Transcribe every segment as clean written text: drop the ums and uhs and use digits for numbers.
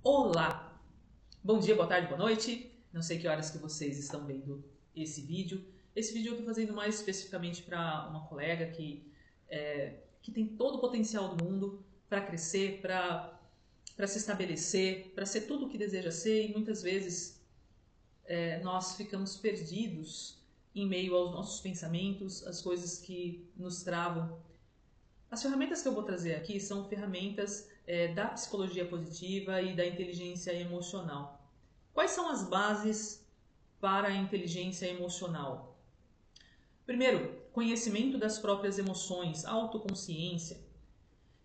Olá! Bom dia, boa tarde, boa noite. Não sei que horas que vocês estão vendo esse vídeo. Esse vídeo eu estou fazendo mais especificamente para uma colega que tem todo o potencial do mundo para crescer, para se estabelecer, para ser tudo o que deseja ser, e muitas vezes nós ficamos perdidos em meio aos nossos pensamentos, as coisas que nos travam. As ferramentas que eu vou trazer aqui são ferramentas da psicologia positiva e da inteligência emocional. Quais são as bases para a inteligência emocional? Primeiro, conhecimento das próprias emoções, autoconsciência.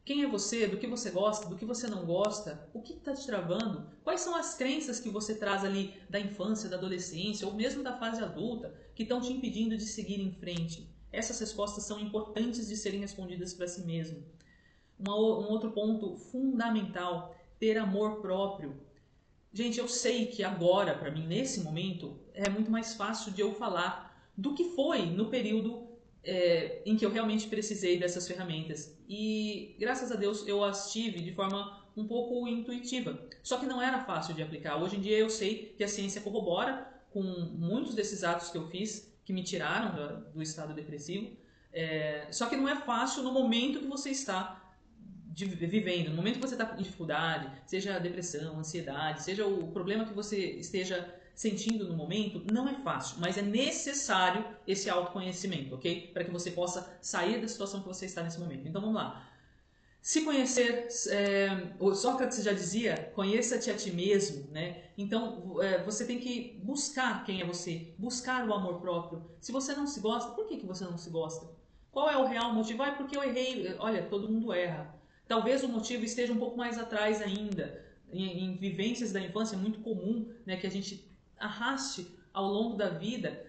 Quem é você? Do que você gosta? Do que você não gosta? O que está te travando? Quais são as crenças que você traz ali da infância, da adolescência ou mesmo da fase adulta que estão te impedindo de seguir em frente? Essas respostas são importantes de serem respondidas para si mesmo. Um outro ponto fundamental, ter amor próprio. Gente, eu sei que agora, para mim, nesse momento, é muito mais fácil de eu falar do que foi no período em que eu realmente precisei dessas ferramentas. E, graças a Deus, eu as tive de forma um pouco intuitiva. Só que não era fácil de aplicar. Hoje em dia eu sei que a ciência corrobora com muitos desses atos que eu fiz, que me tiraram do estado depressivo. Só que não é fácil no momento que você está vivendo, no momento que você está com dificuldade, seja depressão, ansiedade, seja o problema que você esteja sentindo no momento, não é fácil, mas é necessário esse autoconhecimento, ok? Para que você possa sair da situação que você está nesse momento. Então vamos lá. Se conhecer, o Sócrates já dizia, conheça-te a ti mesmo, né? Então você tem que buscar quem é você, buscar o amor próprio. Se você não se gosta, por que você não se gosta? Qual é o real motivo? Ah, é porque eu errei. Olha, todo mundo erra. Talvez o motivo esteja um pouco mais atrás ainda. Em vivências da infância é muito comum, né, que a gente arraste ao longo da vida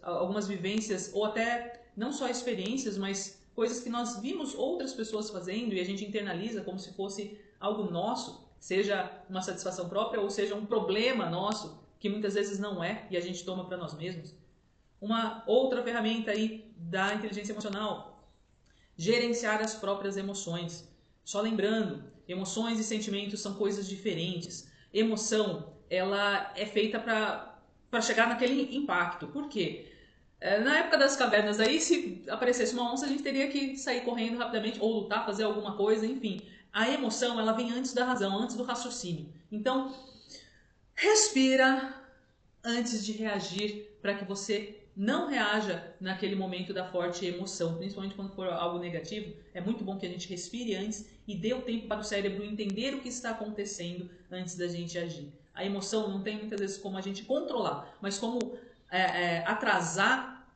algumas vivências ou até não só experiências, mas coisas que nós vimos outras pessoas fazendo e a gente internaliza como se fosse algo nosso, seja uma satisfação própria ou seja um problema nosso, que muitas vezes não é, e a gente toma para nós mesmos. Uma outra ferramenta aí da inteligência emocional, gerenciar as próprias emoções. Só lembrando, emoções e sentimentos são coisas diferentes. Emoção, ela é feita para chegar naquele impacto. Por quê? Na época das cavernas aí, se aparecesse uma onça, a gente teria que sair correndo rapidamente, ou lutar, fazer alguma coisa, enfim. A emoção, ela vem antes da razão, antes do raciocínio. Então, respira antes de reagir, para que você não reaja naquele momento da forte emoção, principalmente quando for algo negativo. É muito bom que a gente respire antes e dê o tempo para o cérebro entender o que está acontecendo antes da gente agir. A emoção não tem muitas vezes como a gente controlar, mas como atrasar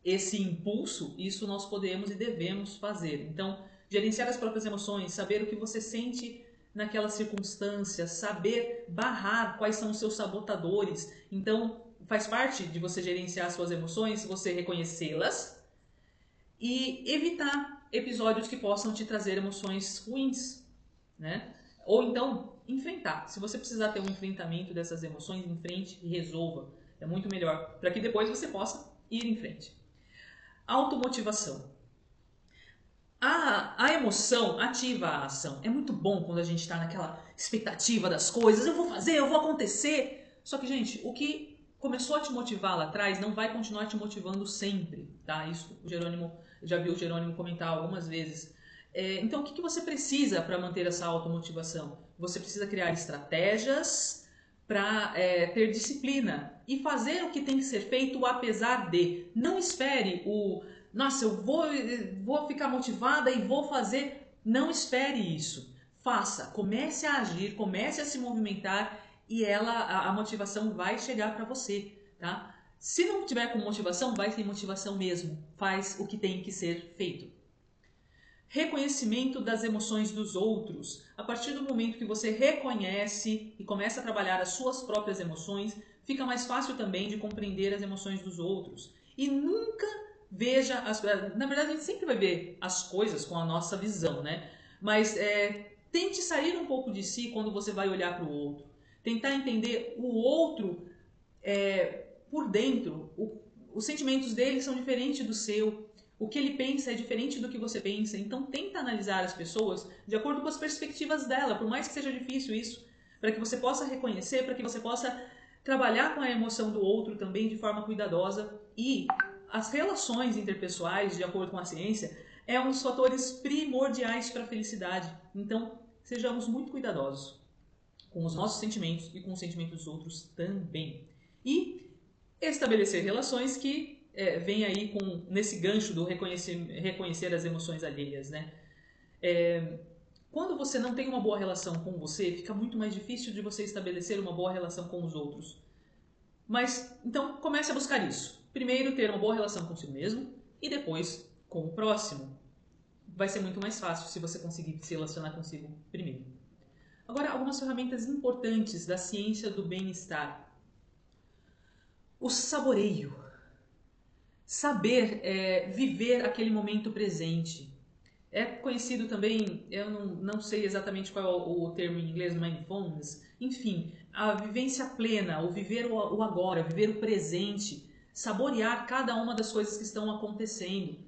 esse impulso, isso nós podemos e devemos fazer. Então, gerenciar as próprias emoções, saber o que você sente naquela circunstância, saber barrar quais são os seus sabotadores. Então, faz parte de você gerenciar suas emoções, você reconhecê-las e evitar episódios que possam te trazer emoções ruins, né? Ou então, enfrentar. Se você precisar ter um enfrentamento dessas emoções, enfrente e resolva. É muito melhor, para que depois você possa ir em frente. Automotivação. A emoção ativa a ação. É muito bom quando a gente está naquela expectativa das coisas. Eu vou fazer, eu vou acontecer. Só que, gente, o que começou a te motivar lá atrás não vai continuar te motivando sempre, tá? Isso o Jerônimo, já vi o Jerônimo comentar algumas vezes. Então, o que você precisa para manter essa automotivação? Você precisa criar estratégias para ter disciplina e fazer o que tem que ser feito apesar de. Não espere nossa, eu vou ficar motivada e vou fazer. Não espere isso. Faça, comece a agir, comece a se movimentar e a motivação vai chegar para você, tá? Se não tiver com motivação, vai ter motivação mesmo. Faz o que tem que ser feito. Reconhecimento das emoções dos outros. A partir do momento que você reconhece e começa a trabalhar as suas próprias emoções, fica mais fácil também de compreender as emoções dos outros. E nunca veja na verdade a gente sempre vai ver as coisas com a nossa visão, né? Mas tente sair um pouco de si quando você vai olhar para o outro. Tentar entender o outro por dentro. Os sentimentos dele são diferentes do seu. O que ele pensa é diferente do que você pensa. Então tenta analisar as pessoas de acordo com as perspectivas dela, por mais que seja difícil isso. para que você possa reconhecer, para que você possa trabalhar com a emoção do outro também de forma cuidadosa. E as relações interpessoais, de acordo com a ciência, é um dos fatores primordiais para a felicidade. Então, sejamos muito cuidadosos com os nossos sentimentos e com os sentimentos dos outros também. E estabelecer relações que vem aí nesse gancho do reconhecer as emoções alheias, né? Quando você não tem uma boa relação com você, fica muito mais difícil de você estabelecer uma boa relação com os outros. Mas, então, comece a buscar isso. Primeiro, ter uma boa relação consigo mesmo e depois com o próximo. Vai ser muito mais fácil se você conseguir se relacionar consigo primeiro. Agora, algumas ferramentas importantes da ciência do bem-estar. O saboreio. Saber viver aquele momento presente. É conhecido também, eu não sei exatamente qual é o termo em inglês, mindfulness. Enfim, a vivência plena, o viver o agora, viver o presente. Saborear cada uma das coisas que estão acontecendo.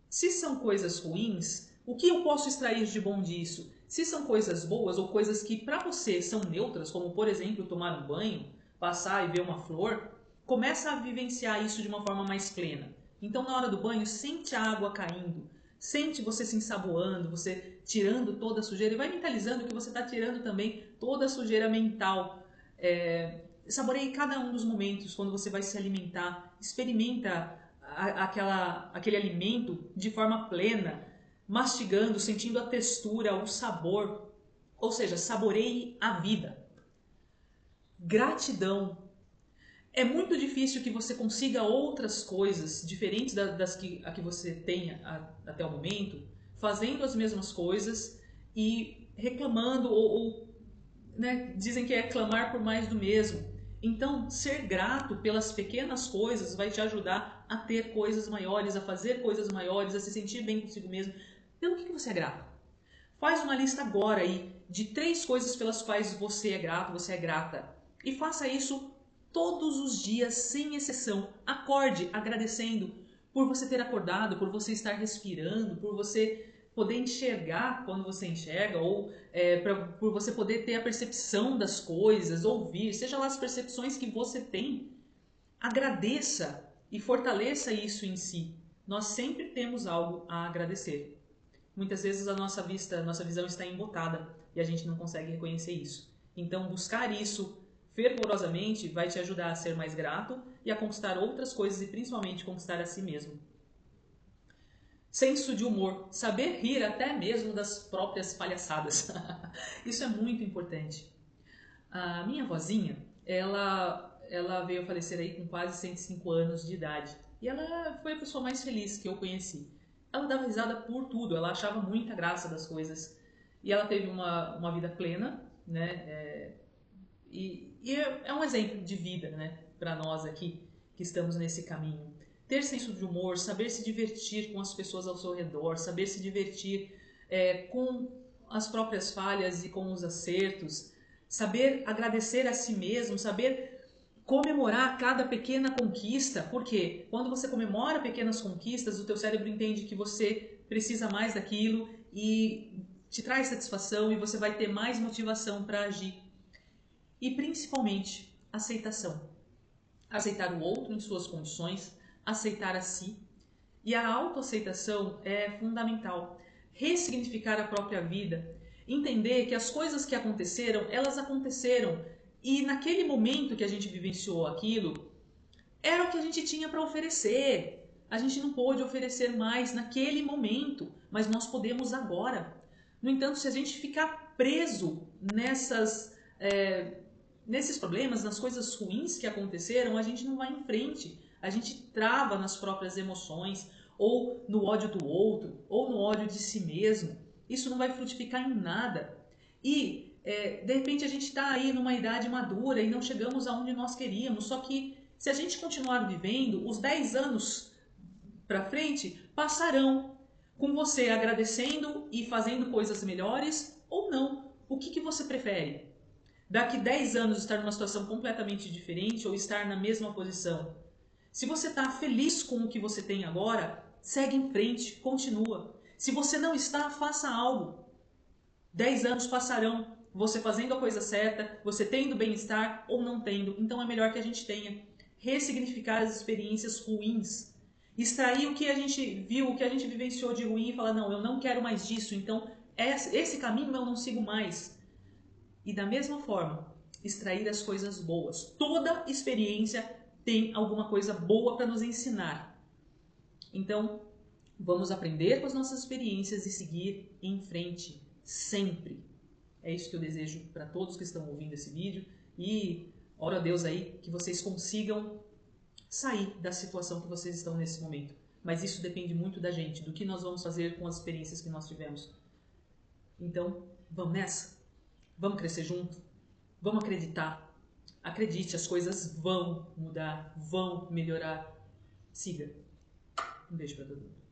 Se são coisas ruins, o que eu posso extrair de bom disso? Se são coisas boas ou coisas que para você são neutras, como por exemplo tomar um banho, passar e ver uma flor, começa a vivenciar isso de uma forma mais plena. Então na hora do banho, sente a água caindo, sente você se ensaboando, você tirando toda a sujeira e vai mentalizando que você está tirando também toda a sujeira mental. Saboreie cada um dos momentos quando você vai se alimentar, experimenta aquele alimento de forma plena, mastigando, sentindo a textura, o sabor, ou seja, saboreie a vida. Gratidão. É muito difícil que você consiga outras coisas diferentes das que você tenha até o momento, fazendo as mesmas coisas e reclamando né, dizem que é clamar por mais do mesmo. Então, ser grato pelas pequenas coisas vai te ajudar a ter coisas maiores, a fazer coisas maiores, a se sentir bem consigo mesmo. Pelo que você é grato? Faz uma lista agora aí de 3 coisas pelas quais você é grato, você é grata. E faça isso todos os dias, sem exceção. Acorde agradecendo por você ter acordado, por você estar respirando, por você poder enxergar quando você enxerga, ou por você poder ter a percepção das coisas, ouvir, seja lá as percepções que você tem. Agradeça e fortaleça isso em si. Nós sempre temos algo a agradecer. Muitas vezes a nossa visão está embotada e a gente não consegue reconhecer isso. Então, buscar isso fervorosamente vai te ajudar a ser mais grato e a conquistar outras coisas e principalmente conquistar a si mesmo. Senso de humor, saber rir até mesmo das próprias palhaçadas. Isso é muito importante. A minha vozinha, ela veio a falecer aí com quase 105 anos de idade. E ela foi a pessoa mais feliz que eu conheci. Ela dava risada por tudo, ela achava muita graça das coisas. E ela teve uma vida plena, né? E é um exemplo de vida, né? Para nós aqui que estamos nesse caminho. Ter senso de humor, saber se divertir com as pessoas ao seu redor, saber se divertir com as próprias falhas e com os acertos, saber agradecer a si mesmo, saber comemorar cada pequena conquista, porque quando você comemora pequenas conquistas, o teu cérebro entende que você precisa mais daquilo e te traz satisfação e você vai ter mais motivação para agir. E principalmente, aceitação. Aceitar o outro em suas condições, aceitar a si. E a autoaceitação é fundamental. Ressignificar a própria vida, entender que as coisas que aconteceram, elas aconteceram. E naquele momento que a gente vivenciou aquilo, era o que a gente tinha para oferecer. A gente não pôde oferecer mais naquele momento, mas nós podemos agora. No entanto, se a gente ficar preso nesses problemas, nas coisas ruins que aconteceram, a gente não vai em frente. A gente trava nas próprias emoções, ou no ódio do outro, ou no ódio de si mesmo. Isso não vai frutificar em nada. E, de repente, a gente está aí numa idade madura e não chegamos aonde nós queríamos. Só que, se a gente continuar vivendo, os 10 anos para frente passarão com você agradecendo e fazendo coisas melhores ou não. O que você prefere? Daqui 10 anos estar numa situação completamente diferente ou estar na mesma posição? Se você está feliz com o que você tem agora, segue em frente, continua. Se você não está, faça algo. 10 anos passarão você fazendo a coisa certa, você tendo bem-estar ou não tendo. Então é melhor que a gente tenha. Ressignificar as experiências ruins. Extrair o que a gente viu, o que a gente vivenciou de ruim e falar, não, eu não quero mais disso, então esse caminho eu não sigo mais. E da mesma forma, extrair as coisas boas. Toda experiência tem alguma coisa boa para nos ensinar. Então, vamos aprender com as nossas experiências e seguir em frente, sempre. É isso que eu desejo para todos que estão ouvindo esse vídeo e oro a Deus aí que vocês consigam sair da situação que vocês estão nesse momento. Mas isso depende muito da gente, do que nós vamos fazer com as experiências que nós tivemos. Então, vamos nessa? Vamos crescer junto? Vamos acreditar? Acredite, as coisas vão mudar, vão melhorar. Siga. Um beijo para todo mundo.